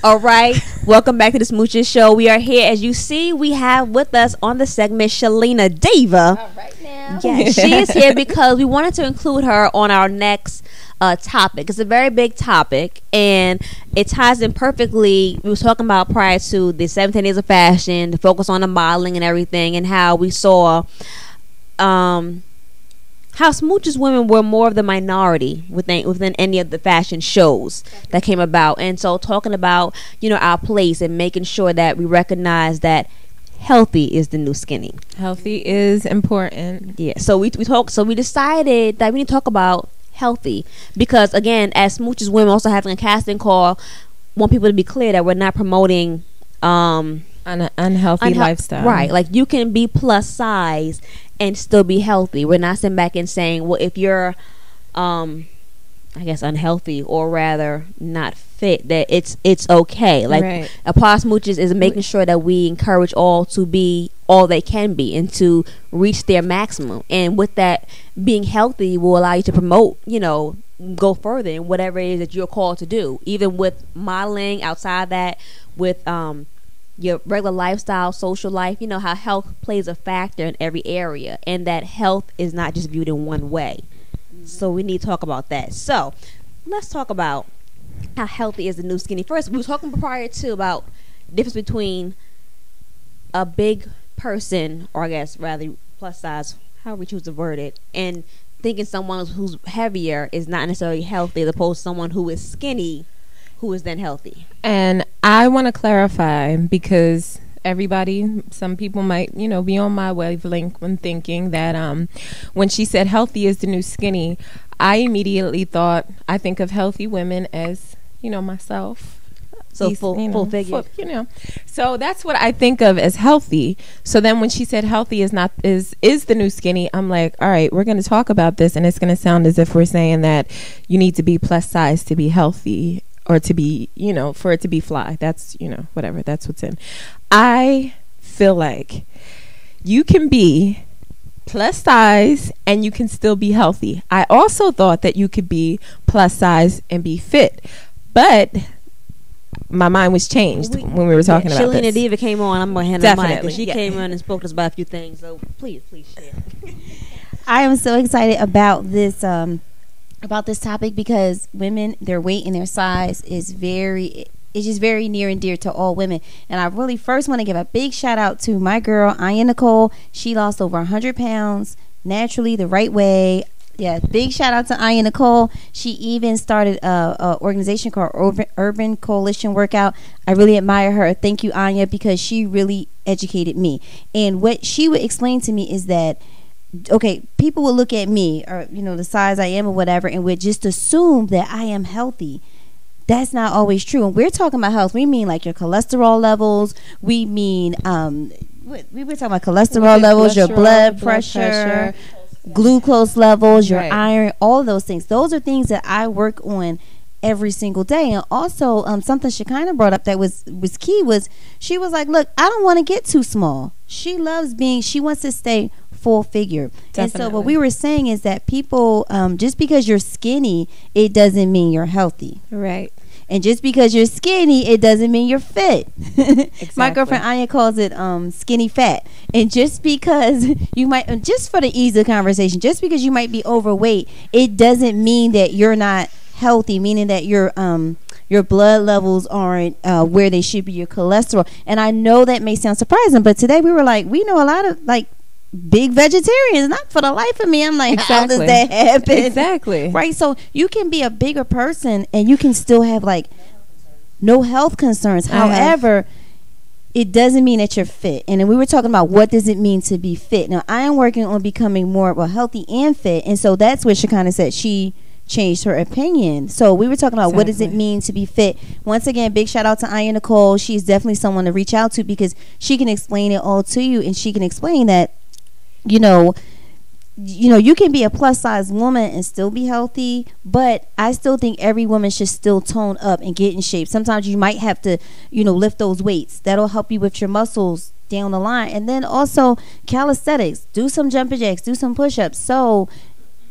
All right, welcome back to the Smooches show. We are here, as you see, we have with us on the segment Shalina Diva. All right now. Yeah, she is here because we wanted to include her on our next topic. It's a very big topic, and it ties in perfectly. We were talking about prior to the 17 days of fashion, the focus on the modeling and everything, and how we saw how Smooches women were more of the minority within any of the fashion shows that came about. And so talking about, our place and making sure that we recognize that healthy is the new skinny. Healthy is important. Yeah. So we decided that we need to talk about healthy because, again, as Smooches women also having a casting call, want people to be clear that we're not promoting an unhealthy lifestyle. Right. Like, you can be plus size and still be healthy. We're not sitting back and saying, well, if you're unhealthy or rather not fit, that it's okay. Like, right. A part of Smooches is making sure that we encourage all to be all they can be and to reach their maximum. And with that, being healthy will allow you to promote, go further in whatever it is that you're called to do. Even with modeling, outside that, with your regular lifestyle, social life, how health plays a factor in every area, and that health is not just viewed in one way. So we need to talk about that. So let's talk about how healthy is the new skinny. First, we were talking prior to about the difference between a big person, or I guess rather plus size, how we choose to word it, and thinking someone who's heavier is not necessarily healthy, as opposed to someone who is skinny who is then healthy. And I want to clarify, because some people might, be on my wavelength when thinking that when she said healthy is the new skinny, I immediately I think of healthy women as, myself. So full figure. So that's what I think of as healthy. So then when she said healthy is the new skinny, I'm like, all right, we're going to talk about this, and it's going to sound as if we're saying that you need to be plus size to be healthy, or to be, for it to be fly. That's, whatever. That's what's in. I feel like you can be plus size and you can still be healthy. I also thought that you could be plus size and be fit. But my mind was changed when we were talking about this. Shalina Diva came on. I'm going to hand the mic, because she Yeah. came on and spoke to us about a few things. So please share. I am so excited about this topic, because women, their weight and their size is just very near and dear to all women. And I really first want to give a big shout out to my girl Anya Nicole. She lost over 100 pounds naturally, the right way. Yeah, big shout out to Anya Nicole. She even started a organization called Urban Coalition Workout. I really admire her. Thank you, Anya, because she really educated me. And what she would explain to me is that, okay, people will look at me, or the size I am or whatever, and would just assume that I am healthy. That's not always true. And we're talking about health, we mean like your cholesterol levels. We mean we were talking about cholesterol levels, your blood pressure, glucose levels, your iron, all of those things. Those are things that I work on every single day. And also something Shekinah brought up that was key was, she was like, look, I don't want to get too small. She wants to stay full figure. Definitely. And so what we were saying is that people, just because you're skinny, it doesn't mean you're healthy. Right. And just because you're skinny, it doesn't mean you're fit. Exactly. My girlfriend Anya calls it skinny fat. And just because you might, just for the ease of conversation, just because you might be overweight, it doesn't mean that you're not healthy, meaning that your blood levels aren't where they should be, your cholesterol. And I know that may sound surprising, but today we know a lot of big vegetarians. Not for the life of me, I'm like, exactly. How does that happen? Exactly. Right. So you can be a bigger person and you can still have no health concerns. However, it doesn't mean that you're fit. And then we were talking about, what does it mean to be fit? Now, I am working on becoming more healthy and fit. And so that's what Shekinah said. She changed her opinion. So we were talking about, what does it mean to be fit? Once again, big shout out to Anya Nicole. She's definitely someone to reach out to, because she can explain it all to you, and she can explain that you can be a plus size woman and still be healthy, but I still think every woman should still tone up and get in shape. Sometimes you might have to lift those weights. That'll help you with your muscles down the line. And then also calisthenics, do some jumping jacks, do some push-ups. So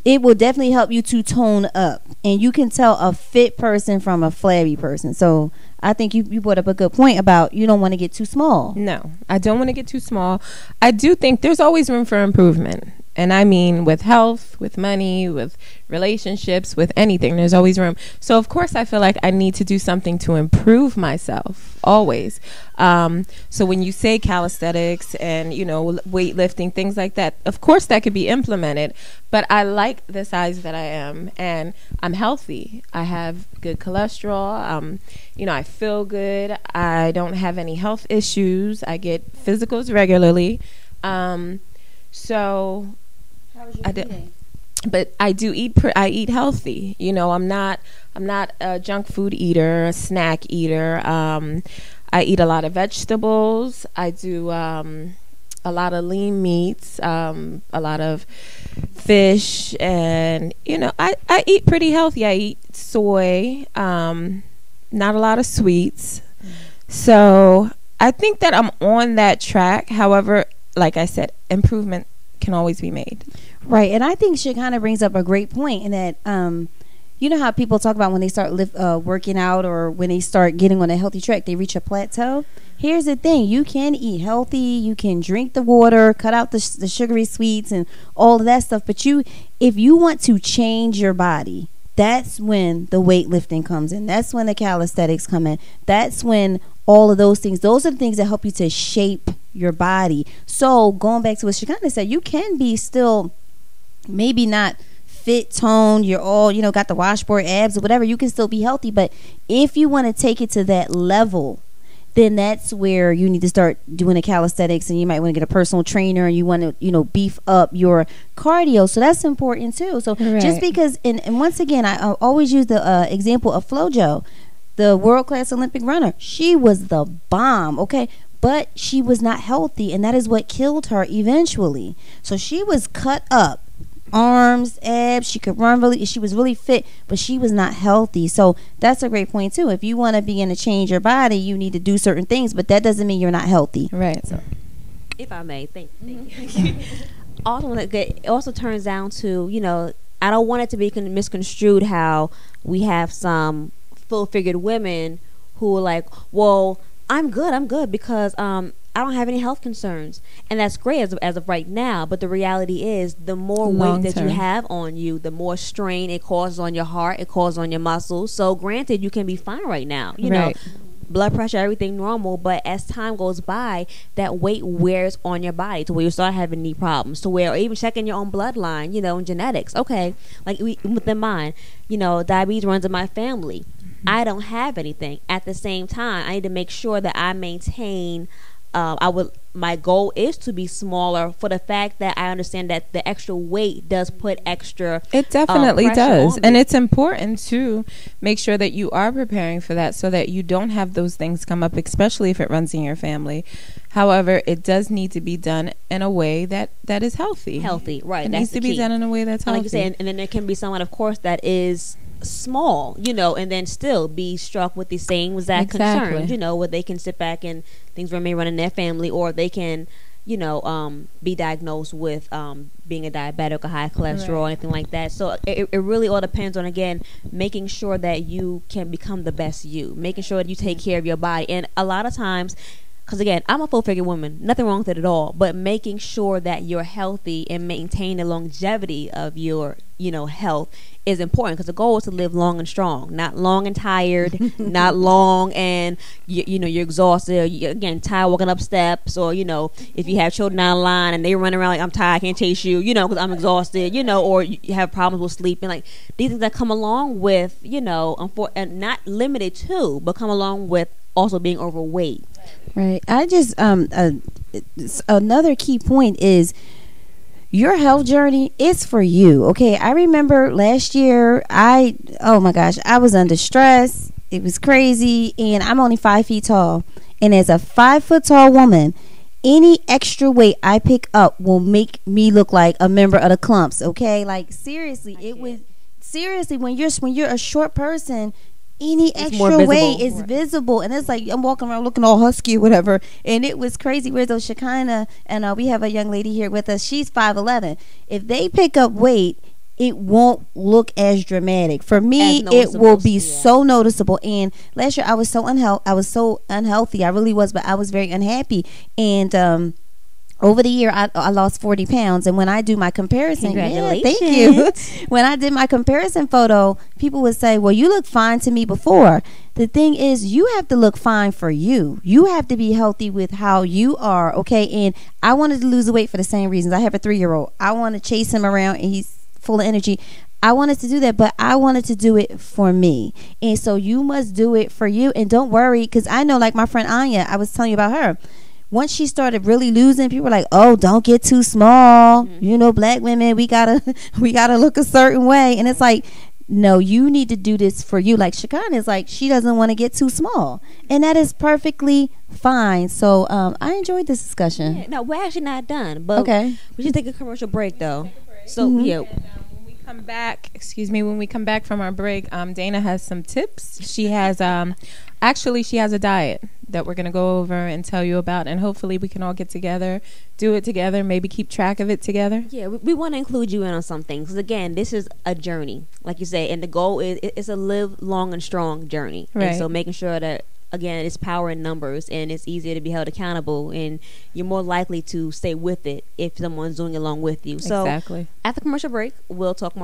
it will definitely help you to tone up, and you can tell a fit person from a flabby person. So I think you brought up a good point about you don't want to get too small. No, I don't want to get too small. I do think there's always room for improvement. And I mean, with health, with money, with relationships, with anything, there's always room. So, of course, I feel like I need to do something to improve myself, always. So when you say calisthenics and, you know, weightlifting, things like that, of course, that could be implemented. But I like the size that I am, and I'm healthy. I have good cholesterol. You know, I feel good. I don't have any health issues. I get physicals regularly. So I do, but I do eat. I eat healthy. You know, I'm not a junk food eater, a snack eater. I eat a lot of vegetables. I do a lot of lean meats, a lot of fish, and you know, I eat pretty healthy. I eat soy, not a lot of sweets. So I think that I'm on that track. However, like I said, improvement can always be made. Right, and I think she kind of brings up a great point in that, you know how people talk about when they start working out or when they start getting on a healthy track, they reach a plateau. Here's the thing. You can eat healthy. You can drink the water, cut out the sugary sweets and all of that stuff. But if you want to change your body, that's when the weightlifting comes in. That's when the calisthenics come in. That's when all of those things, those are the things that help you to shape your body. So going back to what Shakana said, you can be still maybe not fit, toned, you're all, you know, got the washboard abs or whatever, you can still be healthy. But if you want to take it to that level, then that's where you need to start doing the calisthenics, and you might want to get a personal trainer, and you want to, you know, beef up your cardio. So that's important too. So just because, and once again, I always use the example of FloJo, the world-class Olympic runner. She was the bomb, okay? But she was not healthy, and that is what killed her eventually. So she was cut up, arms, abs, she could run really, she was really fit, but she was not healthy. So that's a great point too. If you want to begin to change your body, you need to do certain things, but that doesn't mean you're not healthy. Right. So if I may, thank you. It also turns down to, you know, I don't want it to be misconstrued how we have some full-figured women who are like, well, I'm good because I don't have any health concerns, and that's great as of right now. But the reality is, the more weight that you have on you, the more strain it causes on your heart, it causes on your muscles. So granted, you can be fine right now, you know, blood pressure, everything normal, but as time goes by, that weight wears on your body to where you start having knee problems, to where, or even checking your own bloodline, you know, and genetics. Okay, like within mine, you know, diabetes runs in my family. I don't have anything. At the same time, I need to make sure that I maintain. My goal is to be smaller, for the fact that I understand that the extra weight does put extra. It definitely does, and it's important to make sure that you are preparing for that, so that you don't have those things come up, especially if it runs in your family. However, it does need to be done in a way that is healthy. Healthy, right? It needs to be done in a way that's healthy. Like you say, and then there can be someone, of course, that is small, you know, and then still be struck with the same exact concerns, you know, where they can sit back and things may run in their family, or they can, you know, be diagnosed with being a diabetic or high cholesterol or anything like that. So it really all depends on, again, making sure that you can become the best you, making sure that you take care of your body. And a lot of times, because again, I'm a full-figure woman, nothing wrong with it at all, but making sure that you're healthy and maintain the longevity of your, you know, health is important, because the goal is to live long and strong, not long and tired, not long and you know, you're exhausted, again, tired walking up steps, or, you know, if you have children down the line and they run around like, I'm tired, I can't chase you, you know, because I'm exhausted, you know, or you have problems with sleeping, like these things that come along with, you know, and not limited to, but come along with also being overweight. Right. I just another key point is your health journey is for you. Okay. I remember last year, oh my gosh, I was under stress. It was crazy. And I'm only 5 feet tall. And as a 5 foot tall woman, any extra weight I pick up will make me look like a member of the Clumps. Okay. Like seriously, when you're a short person, any extra weight is visible, and it's like I'm walking around looking all husky or whatever, and it was crazy. Whereas those Shekinah, and we have a young lady here with us, she's 5'11". If they pick up weight, it won't look as dramatic. For me, As it will be noticeable, yeah. so noticeable. And last year I was so unhealthy. I really was, but I was very unhappy. And over the year, I lost 40 pounds. And when I do my comparison, Congratulations. thank you. When I did my comparison photo, people would say, well, you look fine to me before. The thing is, you have to look fine for you. You have to be healthy with how you are, okay? And I wanted to lose weight for the same reasons. I have a 3-year-old. I want to chase him around, and he's full of energy. I wanted to do that, but I wanted to do it for me. And so you must do it for you. And don't worry, because I know, like my friend Anya, I was telling you about her. Once she started really losing, people were like, oh, don't get too small. You know, black women, we gotta look a certain way. And it's like, no, you need to do this for you. Like Shakan is like, she doesn't want to get too small. And that is perfectly fine. So I enjoyed this discussion. Yeah, no, we're actually not done. But Okay. we should take a commercial break, though. So, Mhm. yeah. When we come back from our break, Dana has some tips. She has she has a diet that we're going to go over and tell you about, and hopefully we can all get together, do it together, maybe keep track of it together. Yeah, we want to include you in on some things. 'Cause again, this is a journey, like you say, and the goal is it's a live long and strong journey. Right. And so making sure that, again, it's power in numbers, and it's easier to be held accountable, and you're more likely to stay with it if someone's doing it along with you. So Exactly. after commercial break, we'll talk more